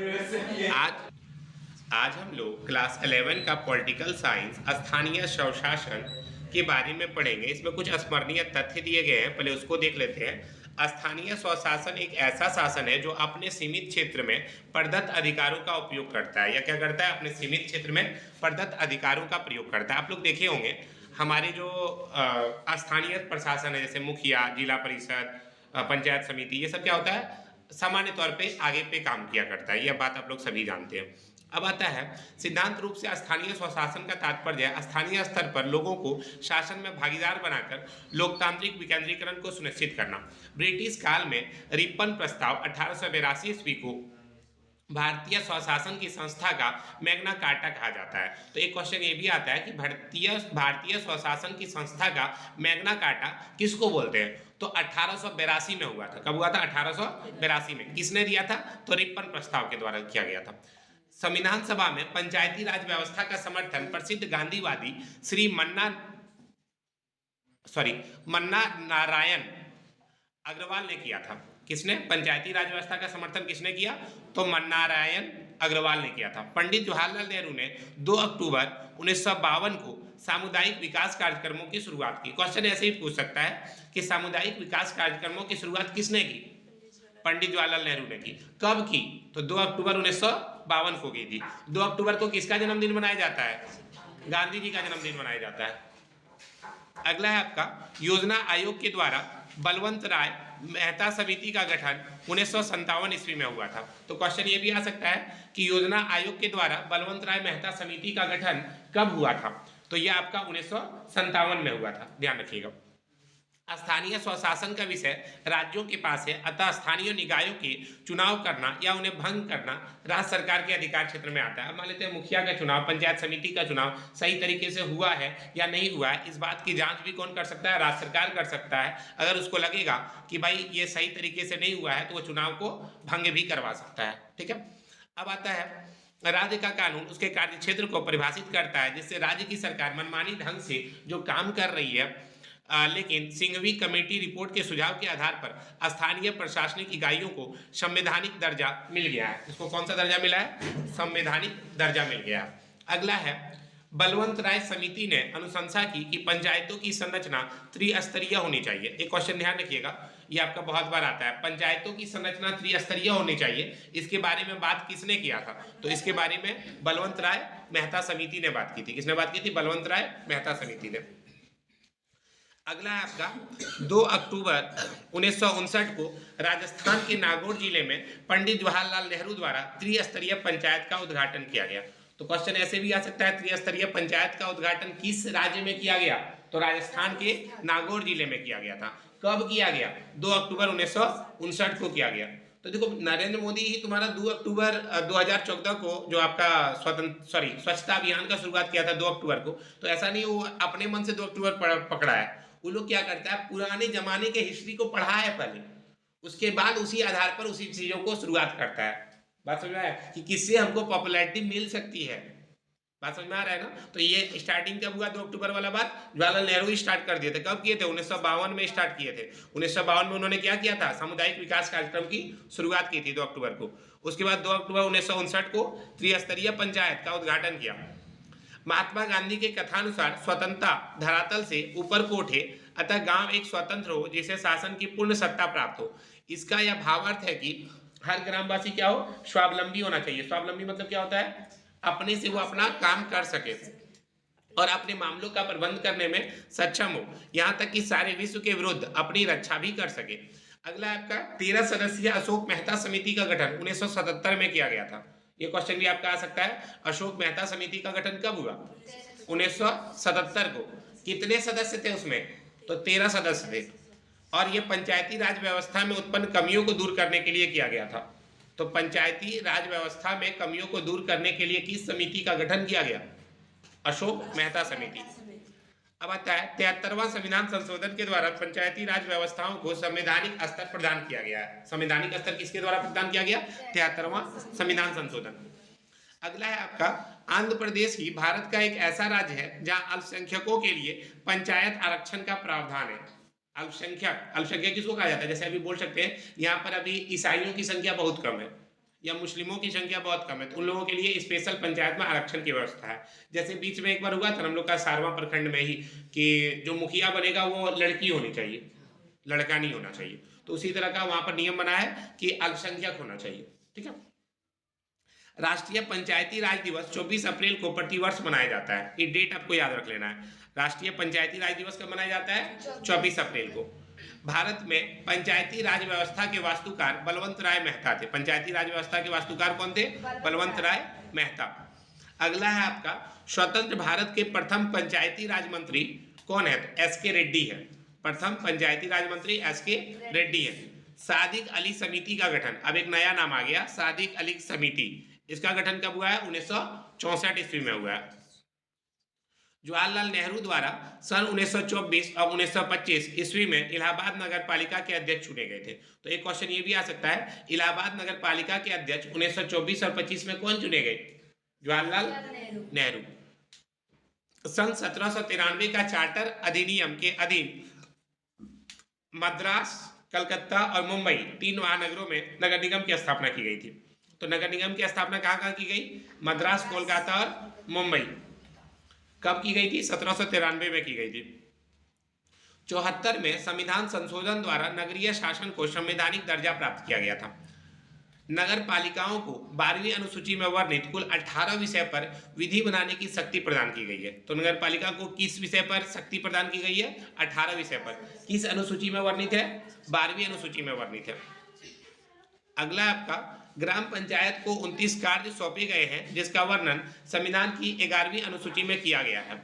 आज आज हम लोग क्लास 11 का पॉलिटिकल साइंस स्थानीय स्वशासन के बारे में पढ़ेंगे। इसमें कुछ स्मरणीय तथ्य दिए गए हैं, पहले उसको देख लेते हैं। स्थानीय स्वशासन एक ऐसा शासन है जो अपने सीमित क्षेत्र में प्रदत्त अधिकारों का उपयोग करता है, या क्या करता है, अपने सीमित क्षेत्र में प्रदत्त अधिकारों का प्रयोग करता है। आप लोग देखे होंगे हमारे जो स्थानीय प्रशासन है, जैसे मुखिया, जिला परिषद, पंचायत समिति, ये सब क्या होता है, सामान्य तौर पे आगे पे काम किया करता है। यह बात आप लोग सभी जानते हैं। अब आता है सिद्धांत रूप से स्थानीय स्वशासन का तात्पर्य है स्थानीय स्तर पर लोगों को शासन में भागीदार बनाकर लोकतांत्रिक विकेंद्रीकरण को सुनिश्चित करना। ब्रिटिश काल में रिपन प्रस्ताव 1882 ईस्वी को भारतीय स्वशासन की संस्था का मैग्ना कार्टा कहा जाता है। तो एक क्वेश्चन ये भी आता है कि भारतीय स्वशासन की संस्था का मैग्ना कार्टा किसको बोलते हैं? तो 1882 में हुआ था। कब हुआ था? 1882 में। किसने दिया था? तो रिपन प्रस्ताव के द्वारा किया गया था। संविधान सभा में पंचायती राज व्यवस्था का समर्थन प्रसिद्ध गांधीवादी श्री मन्ना नारायण अग्रवाल ने किया था। किसने? पंचायती राज व्यवस्था का समर्थन किसने किया? तो मन्नारायण अग्रवाल ने किया था। पंडित जवाहरलाल नेहरू ने 2 अक्टूबर 1952 को सामुदायिक विकास कार्यक्रमों की शुरुआत की। क्वेश्चन ऐसे ही पूछ सकता है कि सामुदायिक विकास कार्यक्रमों की शुरुआत किसने की? पंडित जवाहरलाल नेहरू ने की। कब की? तो 2 अक्टूबर 1952 को की थी। 2 अक्टूबर को किसका जन्मदिन मनाया जाता है? गांधी जी का जन्मदिन मनाया जाता है। अगला है आपका योजना आयोग के द्वारा बलवंत राय मेहता समिति का गठन 1957 ईस्वी में हुआ था। तो क्वेश्चन ये भी आ सकता है कि योजना आयोग के द्वारा बलवंत राय मेहता समिति का गठन कब हुआ था? तो यह आपका 1957 में हुआ था, ध्यान रखिएगा। स्थानीय स्वशासन का विषय राज्यों के पास है, अतः स्थानीय निकायों के चुनाव करना या उन्हें भंग करना राज्य सरकार के अधिकार क्षेत्र में आता है। मान लेते हैं मुखिया का चुनाव, पंचायत समिति का चुनाव सही तरीके से हुआ है या नहीं हुआ है, इस बात की जांच भी कौन कर सकता है? राज्य सरकार कर सकता है। अगर उसको लगेगा कि भाई ये सही तरीके से नहीं हुआ है तो वो चुनाव को भंग भी करवा सकता है। ठीक है। अब आता है राज्य का कानून उसके कार्य क्षेत्र को परिभाषित करता है, जिससे राज्य की सरकार मनमानी ढंग से जो काम कर रही है, लेकिन सिंघवी कमेटी रिपोर्ट के सुझाव के आधार पर स्थानीय प्रशासनिक इकाइयों को संवैधानिक दर्जा मिल गया है। इसको कौन सा दर्जा मिला है? संवैधानिक दर्जा मिल गया। अगला है बलवंत राय समिति ने अनुशंसा की कि पंचायतों की संरचना त्रिस्तरीय होनी चाहिए। एक क्वेश्चन ध्यान रखिएगा, ये आपका बहुत बार आता है, पंचायतों की संरचना त्रिस्तरीय होनी चाहिए। इसके बारे में बात किसने किया था? तो इसके बारे में बलवंत राय मेहता समिति ने बात की थी। किसने बात की थी? बलवंत राय मेहता समिति ने। अगला है आपका 2 अक्टूबर 1959 को राजस्थान के नागौर जिले में पंडित जवाहरलाल नेहरू द्वारा त्रिस्तरीय पंचायत का उद्घाटन किया गया। तो क्वेश्चन ऐसे भी आ सकता है, त्रिस्तरीय पंचायत का उद्घाटन किस राज्य में किया गया? तो राजस्थान के नागौर जिले में किया गया था। कब किया गया? 2 अक्टूबर 1959 को किया गया। तो देखो नरेंद्र मोदी ही तुम्हारा 2 अक्टूबर 2014 को जो आपका स्वच्छता अभियान का शुरुआत किया था 2 अक्टूबर को, तो ऐसा नहीं वो अपने मन से 2 अक्टूबर पकड़ा है। वो लोग क्या करता है, पुराने जमाने के हिस्ट्री को पढ़ा है पहले, उसके बाद उसी आधार पर उसी चीजों को शुरुआत करता है। बात समझ में आया कि किससे हमको पॉपुलैरिटी मिल सकती है? बात समझ में आ रहा है ना? तो ये स्टार्टिंग कब हुआ? 2 अक्टूबर वाला बात जवाहरलाल नेहरू ही स्टार्ट कर दिए थे। कब किए थे? 1952 में स्टार्ट किए थे। 1952 में उन्होंने क्या किया था? सामुदायिक विकास कार्यक्रम की शुरुआत की थी 2 अक्टूबर को। उसके बाद 2 अक्टूबर 1959 को त्रिस्तरीय पंचायत का उद्घाटन किया। महात्मा गांधी के कथानुसार स्वतंत्रता धरातल से ऊपर को उठे, अतः गांव एक स्वतंत्र हो जिसे शासन की पूर्ण सत्ता प्राप्त हो। इसका यह भावार्थ है कि हर ग्रामवासी क्या हो? स्वावलंबी होना चाहिए। स्वावलंबी मतलब क्या होता है? अपने से वो अपना काम कर सके और अपने मामलों का प्रबंध करने में सक्षम हो, यहाँ तक कि सारे विश्व के विरुद्ध अपनी रक्षा भी कर सके। अगला आपका 13 सदस्यीय अशोक मेहता समिति का गठन 1977 में किया गया था। ये क्वेश्चन भी आपका आ सकता है, अशोक मेहता समिति का गठन कब हुआ? 1977 को। कितने सदस्य थे उसमें? तो 13 सदस्य थे। और ये पंचायती राज व्यवस्था में उत्पन्न कमियों को दूर करने के लिए किया गया था। तो पंचायती राज व्यवस्था में कमियों को दूर करने के लिए किस समिति का गठन किया गया? अशोक मेहता समिति। अब आता है 73वां संविधान संशोधन के द्वारा पंचायती राज व्यवस्थाओं को संवैधानिक स्तर प्रदान किया गया है। संवैधानिक स्तर किसके द्वारा प्रदान किया गया? 73वां संविधान संशोधन। अगला है आपका आंध्र प्रदेश ही भारत का एक ऐसा राज्य है जहां अल्पसंख्यकों के लिए पंचायत आरक्षण का प्रावधान है। अल्पसंख्यक किसको कहा जाता है? जैसे अभी बोल सकते हैं यहाँ पर अभी ईसाइयों की संख्या बहुत कम है, या मुस्लिमों की संख्या बहुत कम है तो उन लोगों के लिए स्पेशल पंचायत में आरक्षण की व्यवस्था है। जैसे बीच में एक बार हुआ था हम लोग का सारवा प्रखंड में ही कि जो मुखिया बनेगा वो लड़की होनी चाहिए, लड़का नहीं होना चाहिए। तो उसी तरह का वहां पर नियम बना है कि अल्पसंख्यक होना चाहिए। ठीक है। राष्ट्रीय पंचायती राज दिवस 24 अप्रैल को प्रतिवर्ष मनाया जाता है। ये डेट आपको याद रख लेना है। राष्ट्रीय पंचायती राज दिवस कब मनाया जाता है? 24 अप्रैल को। भारत में पंचायती राज व्यवस्था के वास्तुकार बलवंत राय मेहता थे। पंचायती राज व्यवस्था के वास्तुकार कौन थे? बलवंत राय मेहता। अगला है आपका, स्वतंत्र भारत के प्रथम पंचायती राज मंत्री कौन है? एस.के. रेड्डी है। प्रथम पंचायती राज मंत्री एस.के. रेड्डी है। सादिक अली समिति का गठन, अब एक नया नाम आ गया, सादिक अली समिति। इसका गठन कब हुआ है? 1964 ईस्वी में हुआ है। जवाहरलाल नेहरू द्वारा सन 1924 और 1925 ईस्वी में इलाहाबाद नगर पालिका के अध्यक्ष चुने गए थे। तो एक क्वेश्चन ये भी आ सकता है, इलाहाबाद नगर पालिका के अध्यक्ष 1924 और 25 में कौन चुने गए? जवाहरलाल नेहरू। सन 1793 का चार्टर अधिनियम के अधीन मद्रास, कलकत्ता और मुंबई 3 महानगरों में नगर निगम की स्थापना की गई थी। तो नगर निगम की स्थापना कहाँ कहाँ की गई? मद्रास, कोलकाता और मुंबई। कब की गई थी? 1793 में की गई थी। 74 में संविधान संशोधन द्वारा नगरीय शासन को संवैधानिक दर्जा प्राप्त किया गया था। नगर पालिकाओं को 12वीं अनुसूची में वर्णित कुल 18 विषय पर विधि बनाने की शक्ति प्रदान की गई है। तो नगर पालिका को किस विषय पर शक्ति प्रदान की गई है? 18 विषय पर। किस अनुसूची में वर्णित है? 12वीं अनुसूची में वर्णित है। अगला आपका, ग्राम पंचायत को 29 कार्य सौंपे गए हैं जिसका वर्णन संविधान की 11वीं अनुसूची में किया गया है।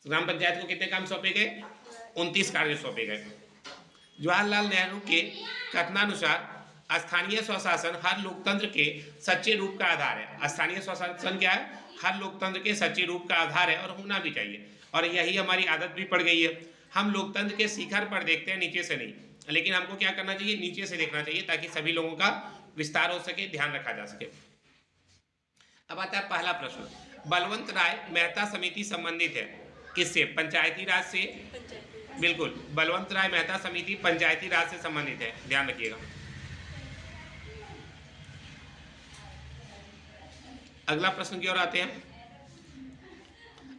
ग्राम पंचायत को कितने काम सौंपे गए? 29 कार्य सौंपे गए। जवाहरलाल नेहरू के कथनानुसार स्थानीय स्वशासन हर लोकतंत्र के सच्चे रूप का आधार है। स्थानीय स्वशासन क्या है? हर लोकतंत्र के सच्चे रूप का आधार है और होना भी चाहिए। और यही हमारी आदत भी पड़ गई है। हम लोकतंत्र के शिखर पर देखते हैं, नीचे से नहीं। लेकिन हमको क्या करना चाहिए? नीचे से देखना चाहिए ताकि सभी लोगों का विस्तार हो सके, ध्यान रखा जा सके। अब आता है पहला प्रश्न, बलवंत राय मेहता समिति संबंधित है किससे? पंचायती राज से। बिल्कुल, बलवंत राय मेहता समिति पंचायती राज से संबंधित है, ध्यान रखिएगा। अगला प्रश्न की ओर आते हैं।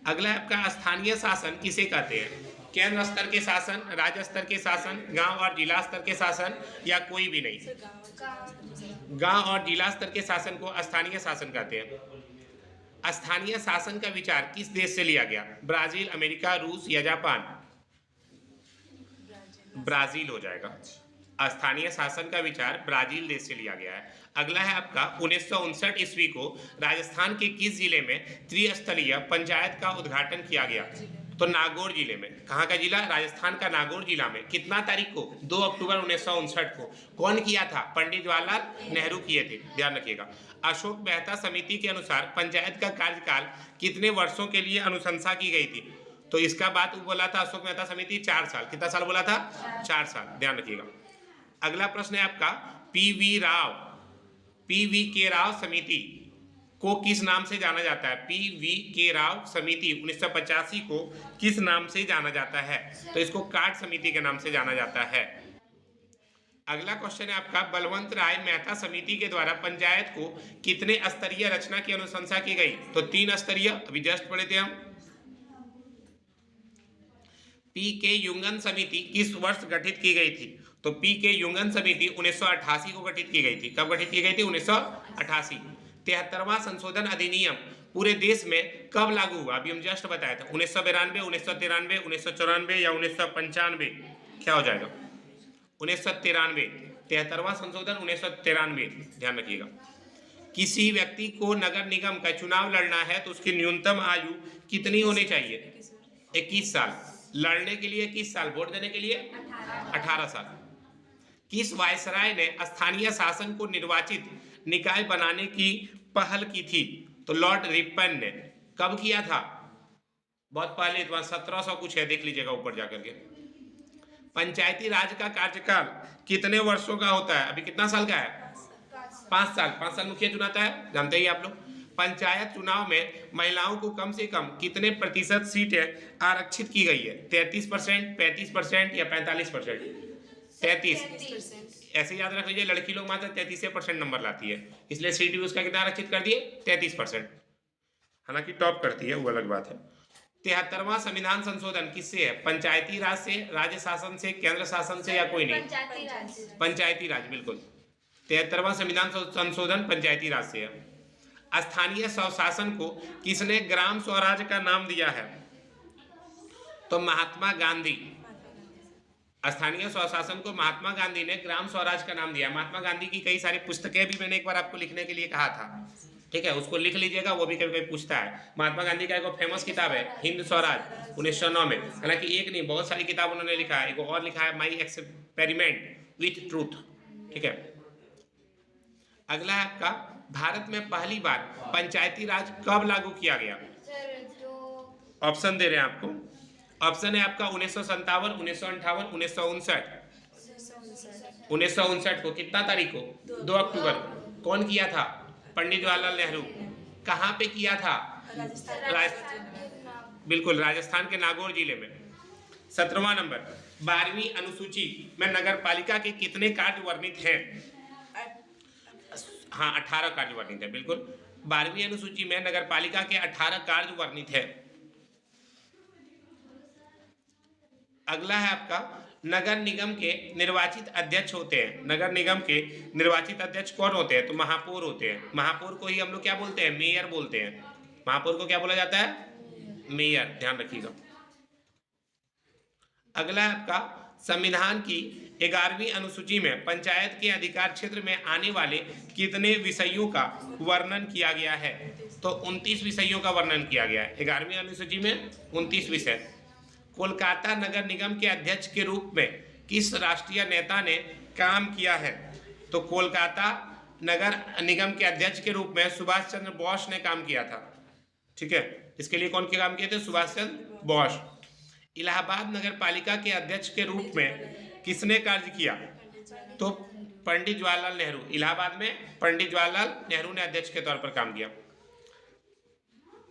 अगला आपका, स्थानीय शासन किसे कहते हैं? केंद्र स्तर के शासन, राज्य स्तर के शासन, गांव और जिला स्तर के शासन, या कोई भी नहीं? गांव और जिला स्तर के शासन को स्थानीय शासन कहते हैं। स्थानीय शासन का विचार किस देश से लिया गया? ब्राजील, अमेरिका, रूस या जापान? ब्राजील हो जाएगा। स्थानीय शासन का विचार ब्राजील देश से लिया गया है। अगला है आपका, 1959 ईस्वी को राजस्थान के किस जिले में त्रिस्तरीय पंचायत का उद्घाटन किया गया? तो नागौर जिले में। कहाँ का जिला? राजस्थान का नागौर जिला में। कितना तारीख को? 2 अक्टूबर 1959 को। कौन किया था? पंडित जवाहरलाल नेहरू किए थे, ध्यान रखिएगा। अशोक मेहता समिति के अनुसार पंचायत का कार्यकाल कितने वर्षों के लिए अनुशंसा की गई थी? तो इसका बात बोला था अशोक मेहता समिति 4 साल। कितना साल बोला था? 4 साल, ध्यान रखिएगा। अगला प्रश्न है आपका, पी.वी. के राव समिति को किस नाम से जाना जाता है? पी.वी. के राव समिति 1985 को किस नाम से जाना जाता है? तो इसको काट समिति के नाम से जाना जाता है। अगला क्वेश्चन है आपका, बलवंत राय मेहता समिति के द्वारा पंचायत को कितने स्तरीय रचना की अनुशंसा की गई? तो 3 स्तरीय, अभी जस्ट पढ़े थे हम। पी.के. युंगन समिति किस वर्ष गठित की गई थी? तो पी.के. युंगन समिति 1988 को गठित की गई थी। कब गठित की गई थी? 1988। 73वां संशोधन अधिनियम पूरे देश में कब लागू हुआ? अभी हम जस्ट बताया था, 1992, 1993, 1994 या 1995? क्या हो जाएगा? 1993। 73वां संशोधन 1993, ध्यान रखिएगा। किसी व्यक्ति को नगर निगम का चुनाव लड़ना है तो उसकी न्यूनतम आयु कितनी होनी चाहिए? 21 साल। लड़ने के लिए 21 साल, वोट देने के लिए 18 साल। किस वायसराय ने स्थानीय शासन को निर्वाचित निकाय बनाने की पहल की थी? तो लॉर्ड रिपन ने। कब किया था? बहुत पहले, 1700 कुछ है, देख लीजिएगा ऊपर जाकर के। पंचायती राज का कार्यकाल कितने वर्षों का होता है? अभी कितना साल का है? 5 साल। 5 साल मुखिया चुनाता है, जानते ही आप लोग। पंचायत चुनाव में महिलाओं को कम से कम कितने प्रतिशत सीटें आरक्षित की गई है? 33%, 35% या 45%? 33। ऐसे याद रख लीजिए, लड़की लोग मात्र 33% नंबर लाती है, इसलिए सीटी उसका कितना आरक्षित कर दिए 33%। हालांकि टॉप करती है वो अलग बात है। 73वां संविधान संशोधन किससे है? पंचायती राज से, राज्य शासन से, केंद्र शासन से या कोई नहीं? पंचायती राज, बिल्कुल। 73वां संविधान संशोधन पंचायती राज से है। स्थानीय स्वशासन को किसने ग्राम स्वराज का नाम दिया है? तो महात्मा गांधी। स्थानीय स्वशासन को महात्मा गांधी ने ग्राम स्वराज का नाम दिया। महात्मा गांधी की कई सारी पुस्तकें भी मैंने एक बार आपको लिखने के लिए कहा था, ठीक है, उसको लिख लीजिएगा, वो भी कभी कभी पूछता है। महात्मा गांधी का एक फेमस किताब है हिंद स्वराज 1909 में, हालांकि एक नहीं बहुत सारी किताब उन्होंने लिखा है। एक और लिखा है माई एक्सपेरिमेंट विथ ट्रूथ, ठीक है। अगला है आपका, भारत में पहली बार पंचायती राज कब लागू किया गया? ऑप्शन दे रहे हैं आपको। ऑप्शन है आपका 1957, 1958, 1959। 1959 को, कितना तारीख को? 2 अक्टूबर को। कौन किया था? पंडित जवाहरलाल नेहरू। कहाँ पे किया था? बिल्कुल, राजस्थान के नागौर जिले में। 17वां नंबर, 12वीं अनुसूची में नगर पालिका के कितने कार्य वर्णित हैं? हाँ, 18 कार्य वर्णित है, बिल्कुल। 12वीं अनुसूची में नगर पालिका के 18 कार्य वर्णित है। अगला है आपका, नगर निगम के निर्वाचित अध्यक्ष होते हैं। नगर निगम के निर्वाचित अध्यक्ष कौन होते हैं? तो महापौर होते हैं। महापौर को ही हम लोग क्या बोलते हैं? मेयर बोलते हैं। महापौर को क्या बोला जाता है? मेयर, ध्यान रखिएगा। अगला है आपका, संविधान की 11वीं अनुसूची में पंचायत के अधिकार क्षेत्र में आने वाले कितने विषयों का वर्णन किया गया है? तो 29 विषयों का वर्णन किया गया है 11वीं अनुसूची में, 29 विषय। कोलकाता नगर निगम के अध्यक्ष के रूप में किस राष्ट्रीय नेता ने काम किया है? तो कोलकाता नगर निगम के अध्यक्ष के रूप में सुभाष चंद्र बोस ने काम किया था, ठीक है। इसके लिए कौन के काम किए थे? सुभाष चंद्र बोस। इलाहाबाद नगर पालिका के अध्यक्ष के रूप में किसने कार्य किया? तो पंडित जवाहरलाल नेहरू। इलाहाबाद में पंडित जवाहरलाल नेहरू ने अध्यक्ष के तौर पर काम किया।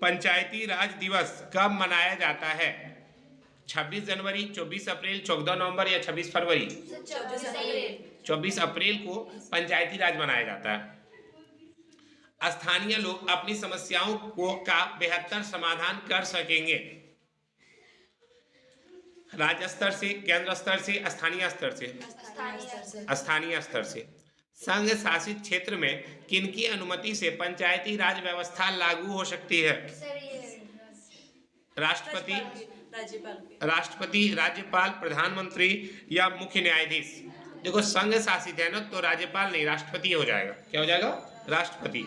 पंचायती राज दिवस कब मनाया जाता है? 26 जनवरी, 24 अप्रैल, 14 नवंबर या 26 फरवरी? 24 अप्रैल को पंचायती राज मनाया जाता है। स्थानीय लोग अपनी समस्याओं का बेहतर समाधान कर सकेंगे राज्य स्तर से, केंद्र स्तर से, स्थानीय स्तर से? स्थानीय स्तर से। संघ शासित क्षेत्र में किनकी अनुमति से पंचायती राज व्यवस्था लागू हो सकती है? राष्ट्रपति, राज्यपाल, प्रधानमंत्री या मुख्य न्यायाधीश? देखो, संघ शासित है ना, तो राज्यपाल नहीं, राष्ट्रपति हो जाएगा। क्या हो जाएगा? राष्ट्रपति।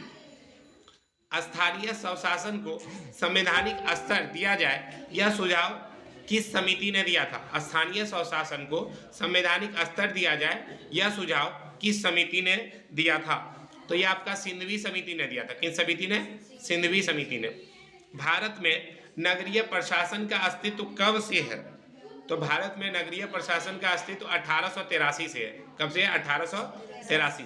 स्थानीय स्वशासन को संवैधानिक स्तर दिया जाए, यह सुझाव किस समिति ने दिया था? स्थानीय स्वशासन को संवैधानिक स्तर दिया जाए, यह सुझाव किस समिति ने दिया था? तो यह आपका सिंधवी समिति ने दिया था। किस समिति ने? सिंधवी समिति ने। भारत में नगरीय प्रशासन का अस्तित्व कब से है? तो भारत में नगरीय प्रशासन का अस्तित्व 1883 से है। कब से? 1883।